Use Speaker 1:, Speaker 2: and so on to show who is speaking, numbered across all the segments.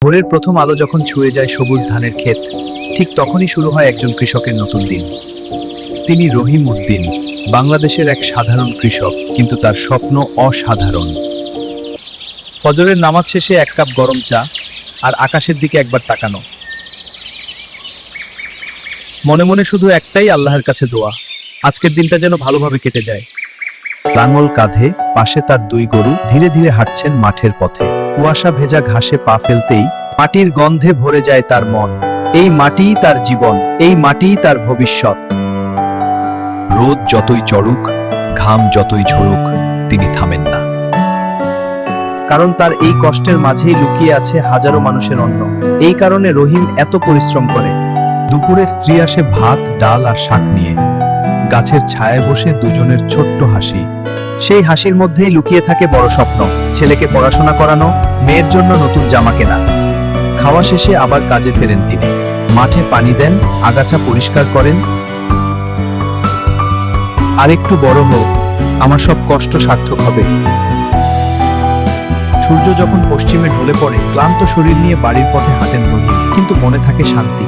Speaker 1: ভোরের প্রথম আলো যখন ছুঁয়ে যায় সবুজ ধানের ক্ষেত, ঠিক তখনই শুরু হয় একজন কৃষকের নতুন দিন। তিনি রহিম উদ্দিন, বাংলাদেশের এক সাধারণ কৃষক, কিন্তু তার স্বপ্ন অসাধারণ। ফজরের নামাজ শেষে এক কাপ গরম চা আর আকাশের দিকে একবার তাকানো, মনে মনে শুধু একটাই আল্লাহর কাছে দোয়া, আজকের দিনটা যেন ভালোভাবে কেটে যায়। লাঙল কাঁধে, পাশে তার দুই গরু ধীরে ধীরে হাঁটছেন মাঠের পথে। কুয়াশা ভেজা ঘাসে পা ফেলতেই মাটির গন্ধে ভরে যায় তার মন। এই মাটিই তার জীবন, এই মাটিই তার ভবিষ্যৎ। রোদ যতই চড়ুক, ঘাম যতই ঝরুক, তিনি থামেন না। কারণ তার এই কষ্টের মাঝেই লুকিয়ে আছে হাজারো মানুষের অন্ন। এই কারণে রহিম এত পরিশ্রম করে। দুপুরে স্ত্রী আসে ভাত, ডাল আর শাক নিয়ে। গাছের ছায়ায় বসে দুজনের ছোট্ট হাসি। সেই হাসির মধ্যেই লুকিয়ে থাকে বড় স্বপ্ন, ছেলেকে পড়াশোনা করানো, মেয়ের জন্য নতুন জামা কেনা। খাওয়া শেষে আবার কাজে ফেরেন তিনি। মাঠে পানি দেন, আগাছা পরিষ্কার করেন। আর একটু বড় হোক, আমার সব কষ্ট সার্থক হবে। সূর্য যখন পশ্চিমে ঢলে পড়ে, ক্লান্ত শরীর নিয়ে বাড়ির পথে হাঁটেন রহিম, কিন্তু মনে থাকে শান্তি।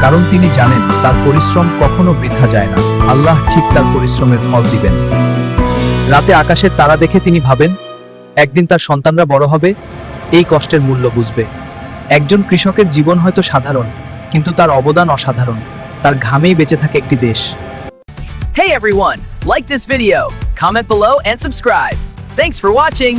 Speaker 1: কারণ তিনি জানেন তার পরিশ্রম কখনো বৃথা যায় না, আল্লাহ ঠিক তার পরিশ্রমের ফল দিবেন। রাতে আকাশের তারা দেখে তিনি ভাবেন, একদিন তার সন্তানরা বড় হবে, এই কষ্টের মূল্য বুঝবে। একজন কৃষকের জীবন হয়তো সাধারণ, কিন্তু তার অবদান অসাধারণ। তার ঘামেই বেঁচে থাকে একটি দেশ।
Speaker 2: Hey everyone, like this video, comment below and subscribe. Thanks for watching.